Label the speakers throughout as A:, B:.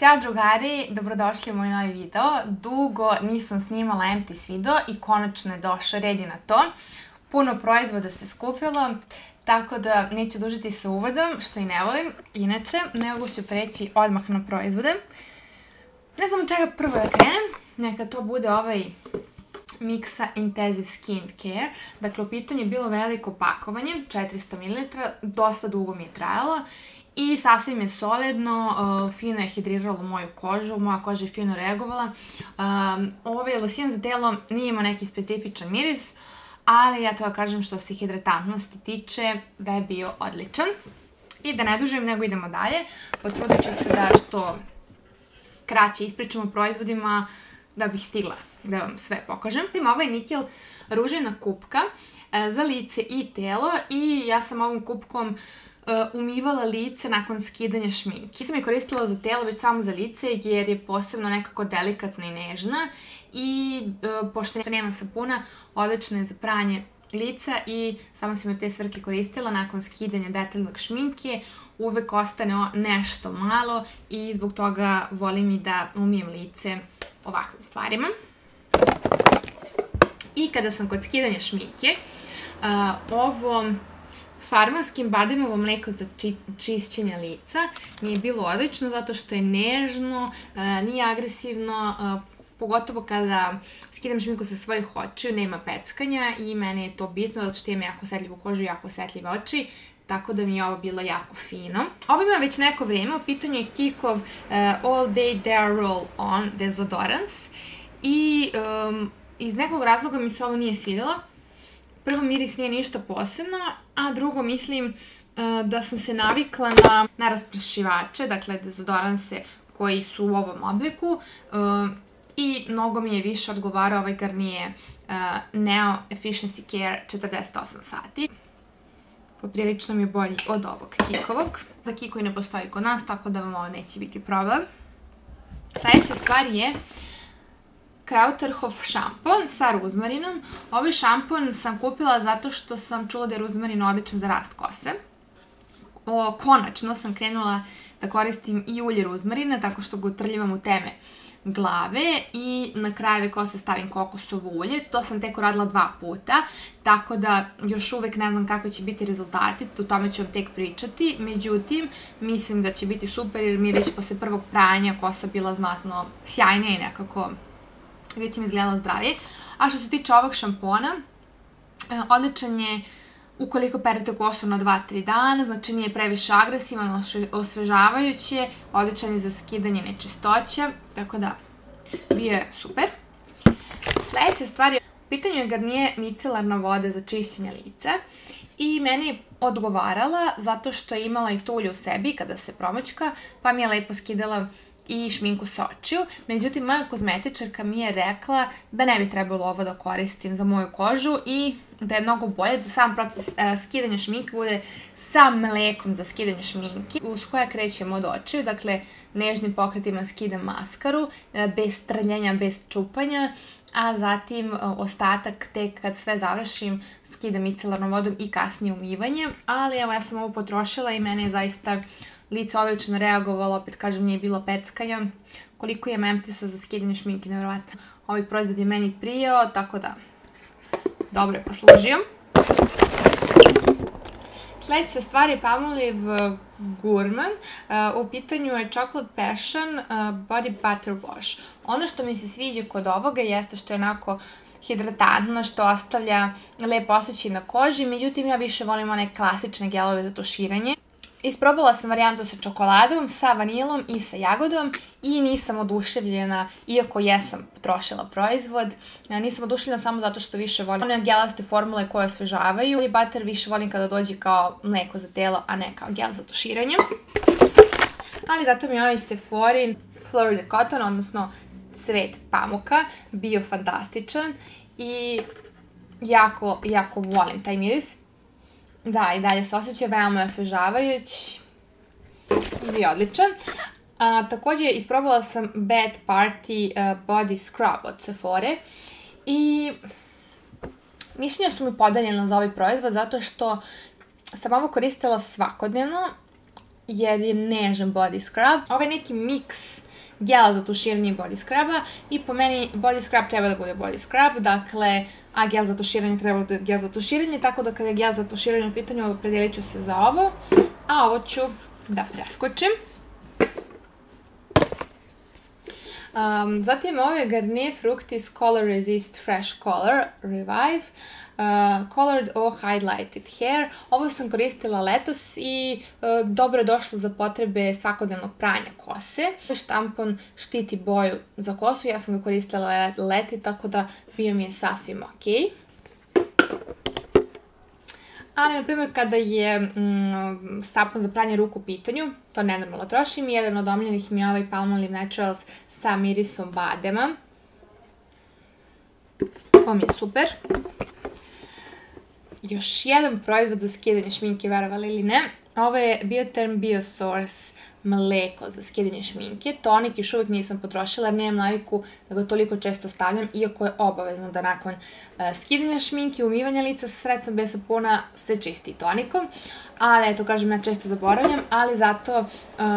A: Ćao drugari, dobrodošli u moj novi video. Dugo nisam snimala Empties video i konačno je došao red i na to. Puno proizvoda se skupilo, tako da neću dužiti sa uvodom, što i ne volim. Inače, nego ću preći odmah na proizvode. Ne znam od čega prvo da krenem, neka to bude ovaj Mixa Intensive Skin Care. Dakle, u pitanju je bilo veliko pakovanje, 400 ml, dosta dugo mi je trajalo. I sasvim je solidno, fino je hidriralo moju kožu, moja koža je fino reagovala. Ovaj losjon za telo nije imao neki specifičan miris, ali ja to kažem što se hidratantnosti tiče da je bio odličan. I da ne dužim, nego idemo dalje. Potrudit ću se da što kraće ispričam o proizvodima da bih stigla da vam sve pokažem. Ovo je Nikil ružena kupka za lice i telo i ja sam ovom kupkom umivala lice nakon skidanja šminke. Nisam je koristila za telo, već samo za lice, jer je posebno nekako delikatna i nežna i pošto nema sapuna, odlična je za pranje lica i samo sam je te svrhe koristila nakon skidanja detaljnog šminke. Uvek ostane nešto malo i zbog toga volim i da umijem lice ovakvim stvarima. I kada sam kod skidanja šminke, ovo farmanskim bademovo mleko za čišćenje lica mi je bilo odlično zato što je nežno, nije agresivno, pogotovo kada skidam šminku sa svojih očiju, nema peckanja i mene je to bitno zato što imam jako osetljivu kožu i jako osetljive oči, tako da mi je ovo bilo jako fino. Ovo ima već neko vrijeme, u pitanju je Kikov All Day Dare Roll On Dezodorans i iz nekog razloga mi se ovo nije svidjelo. Prvo, miris nije ništa posebno, a drugo, mislim da sam se navikla na raspršivače, dakle dezodoranse koji su u ovom obliku i mnogo mi je više odgovarao ovaj Garnier Neo Efficiency Care 48 sati. Poprilično mi je bolji od ovog Kikovog. Da Kiko i ne postoji kod nas, tako da vam ovo neće biti problem. Sljedeća stvar je Krauterhof šampon sa ruzmarinom. Ovaj šampon sam kupila zato što sam čula da je ruzmarin odličan za rast kose. Konačno sam krenula da koristim i ulje ruzmarina tako što ga utrljivam u teme glave i na krajeve kose stavim kokosovo ulje. To sam tek uradila 2 puta, tako da još uvek ne znam kakvi će biti rezultati, o tome ću vam tek pričati. Međutim, mislim da će biti super jer mi je već posle prvog pranja kosa bila znatno sjajnija i nekako već mi izgledala zdravije. A što se tiče ovog šampona, odličan je ukoliko perete kosu na 2-3 dana, znači nije previše agresivan, osvežavajuće, odličan je za skidanje nečistoća, tako da bio je super. Sljedeća stvar je, u pitanju je Garnier micelarna voda za čišćenje lica i meni je odgovarala zato što je imala i to ulje u sebi kada se promoćka, pa mi je lepo skidala i šminku sa očiju. Međutim, moja kozmetičarka mi je rekla da ne bi trebalo ovo da koristim za moju kožu i da je mnogo bolje da sam proces skidanja šminke bude sa mlekom za skidanje šminke uz koja krećemo od očiju, dakle nežnim pokretima skidam maskaru, bez trljanja, bez čupanja, a zatim ostatak tek kad sve završim skidam micelarnom vodom i kasnije umivanjem, ali evo ja sam ovo potrošila i mene je zaista lice odlično reagovalo, opet kažem nije bilo peckanja. Koliko je Emptiesa za skidanje šminke, nevjerovatno. Ovaj proizvod je meni prijao, tako da dobro je poslužio. Sljedeća stvar je Palmolive Gourmand. U pitanju je Chocolate Passion Body Butter Wash. Ono što mi se sviđa kod ovoga jeste što je onako hidratantno, što ostavlja lep osjećaj na koži, međutim ja više volim one klasične gelove za tuširanje. Isprobala sam varijantu sa čokoladom, sa vanilom i sa jagodom i nisam oduševljena, iako jesam potrošila proizvod, nisam oduševljena samo zato što više volim one gelaste formule koje osvežavaju i butter više volim kada dođe kao mleko za telo, a ne kao gel za tuširanje. Ali zato mi je ovaj Sephorin Fleur de Coton, odnosno cvet pamuka, bio fantastičan i jako, jako volim taj miris. Da, i dalje se osjeća veoma osvežavajući i bio odličan. Također isprobala sam Bad Party Body Scrub od Sephora i mišljenja su mi podeljena za ovaj proizvod zato što sam ovo koristila svakodnevno jer je nežan body scrub. Ovo je neki miks gela za tuširanje i body scrub-a i po meni body scrub treba da bude body scrub, dakle, a gel za tuširanje treba da bude gel za tuširanje, tako da kada je gel za tuširanje u pitanju, opredelit ću se za ovo, a ovo ću da preskočim. Zatim ovo je Garnier Fructis Color Resist Fresh Color Revive Colored or Highlighted Hair. Ovo sam koristila letos i dobro je došlo za potrebe svakodnevnog pranja kose. Štampon štiti boju za kosu, ja sam ga koristila leti, tako da bio mi je sasvim okej. Ali, na primjer, kada je sapun za pranje ruku u pitanju, to nenormalno trošim. Jedan od omiljenih mi je ovaj Palmolive Naturals sa mirisom badema. Ovo mi je super. Još jedan proizvod za skidanje šminke, verovali ili ne. Ovo je Bioterm Biosource mleko za skidanje šminke. Tonik još uvijek nisam potrošila jer nemam naviku da ga toliko često stavljam, iako je obavezno da nakon skidanja šminke i umivanja lica sa sredstvom bez sapuna se čisti tonikom. Ali eto, kažem, ja često zaboravljam, ali zato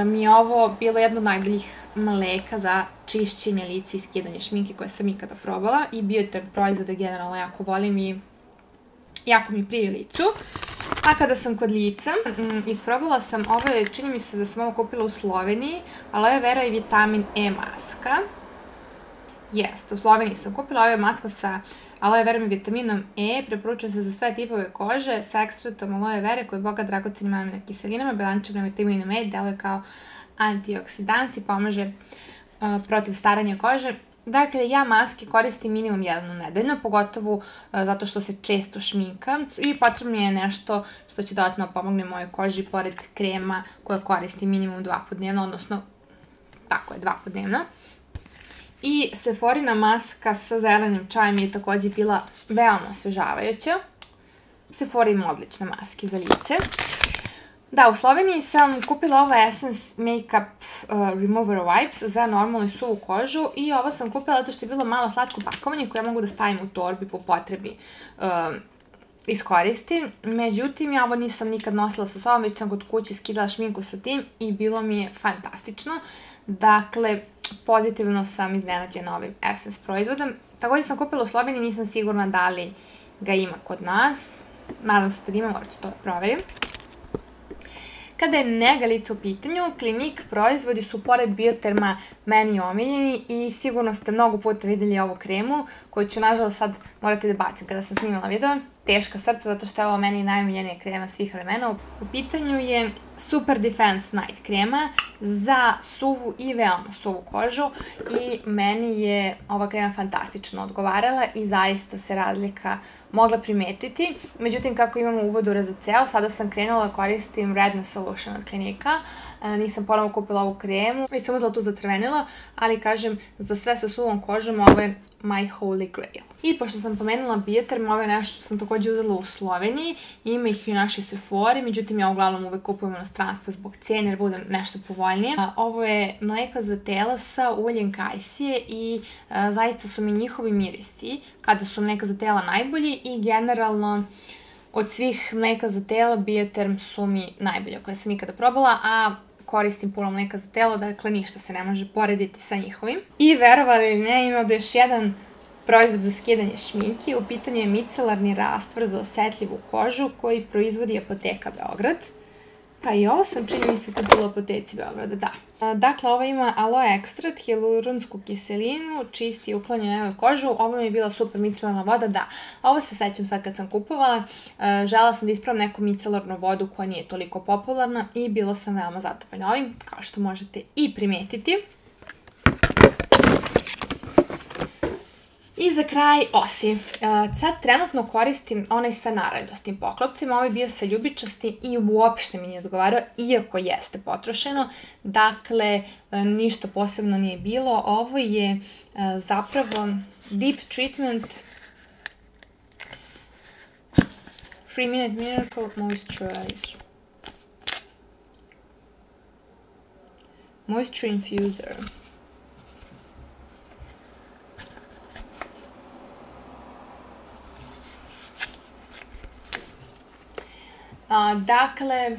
A: mi je ovo bilo jedno od najboljih mleka za čišćenje lica i skidanje šminke koje sam ikada probala. I Bioterm proizvode generalno jako volim i jako mi prije licu. A kada sam kod lica, isprobala sam, ovo je, čini mi se da sam ovo kupila u Sloveniji, aloe vera i vitamin E maska. Jeste, u Sloveniji sam kupila, ovo je maska sa aloe verom i vitaminom E, preporučuje se za sve tipove kože, sa ekstratom aloe vere koji je bogat dragocenim aminokiselinama, belančevnim vitaminom E, deluje kao antioksidans i pomaže protiv staranja kože. Dakle, ja maske koristim minimum jednu nedeljno, pogotovo zato što se često šminkam i potrebno je nešto što će dodatno pomogne mojoj koži pored krema koje koristim minimum 2 puta dnevno, odnosno, tako je, 2 puta dnevno. I Sephorina maska sa zelenim čajem je također bila veoma osvežavajuća. Sephora ima odlične maske za lice. Da, u Sloveniji sam kupila ovo Essence Makeup Remover Wipes za normalnu i suvu kožu i ovo sam kupila zato što je bilo malo slatko pakovanje koje ja mogu da stavim u torbi po potrebi iskoristim. Međutim, ja ovo nisam nikad nosila sa sobom, već sam kod kuće skidala šminku sa tim i bilo mi je fantastično. Dakle, pozitivno sam iznenađena ovim Essence proizvodom. Također sam kupila u Sloveniji, nisam sigurna da li ga ima kod nas. Nadam se da ima, morat ću to da proverim. Kada je nega lica u pitanju, Clinique proizvodi su pored Bioterma meni omiljeni i sigurno ste mnogo puta vidjeli ovu kremu koju ću nažalost sad morati da bacim kada sam snimala video. Teška srca zato što je ovo meni najomiljenija krema svih vremena. U pitanju je Super Defense Night krema za suvu i veoma suvu kožu i meni je ova krema fantastično odgovarala i zaista se razlika mogla primetiti. Međutim, kako imam u uvodu rozaceo, sada sam krenula da koristim Redness Solution od Clinique-a. Nisam ponovno kupila ovu kremu, već sam uzela tu zacrvenila, ali kažem, za sve sa suvom kožom ovo je my holy grail. I pošto sam pomenula Bioterm, ovo je nešto što sam također uzela u Sloveniji, ima ih i u našoj Sephori, međutim ja uglavnom uvek kupujem u inostranstvu zbog cijene jer budem nešto povoljnije. Ovo je mleko za tela sa uljem kajsije i zaista su mi njihovi mirisi kada su mleka za tela najbolji i generalno od svih mleka za tela Bioterm su mi najbolje koje sam ikada probala, a koristim puno mleka za telo, dakle ništa se ne može porediti sa njihovim. I verovali ili ne, ima ovdje još jedan proizvod za skidanje šminke, u pitanju je micelarni rastvor za osetljivu kožu koji proizvodi Apoteka Beograd. Pa i ovo sam čini mi se kupila u Apoteci Beograda, da. Dakle, ovo ima aloe ekstrat, hialuronsku kiselinu, čisti i uklanja kožu. Ovo mi je bila super micelarna voda, da. Ovo se sećam sad kad sam kupovala. Žela sam da ispravim neku micelarnu vodu koja nije toliko popularna i bila sam veoma zadovoljna ovim, kao što možete i primetiti. I za kraj osi. Sad trenutno koristim onaj sa naranđastim poklopcima, ovaj je bio sa ljubičastim i uopšte mi nije odgovarao, iako jeste potrošeno. Dakle, ništa posebno nije bilo. Ovo je zapravo Deep Treatment 3 Minute Miracle Moisturizer. Moisture Infuser. Dakle,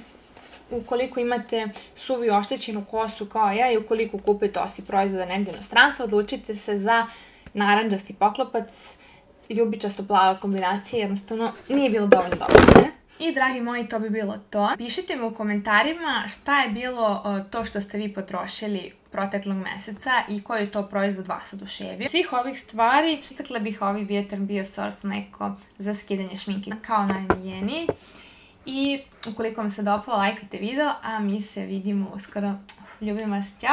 A: ukoliko imate suvu i oštećenu kosu kao ja i ukoliko kupite osi proizvoda negdje u inostranstvu, odlučite se za narandžasti poklopac, ljubičasto plava kombinacija, jednostavno nije bilo dovoljno dobro. I dragi moji, to bi bilo to. Pišite mi u komentarima šta je bilo to što ste vi potrošili proteklog meseca i koji je to proizvod vas oduševio. Svih ovih stvari istakla bih ovaj Vjetern Biosource mleko za skidanje šminke kao najomiljeniji. I ukoliko vam se dopao, lajkajte video, a mi se vidimo uskoro. Ljubim vas, ćao!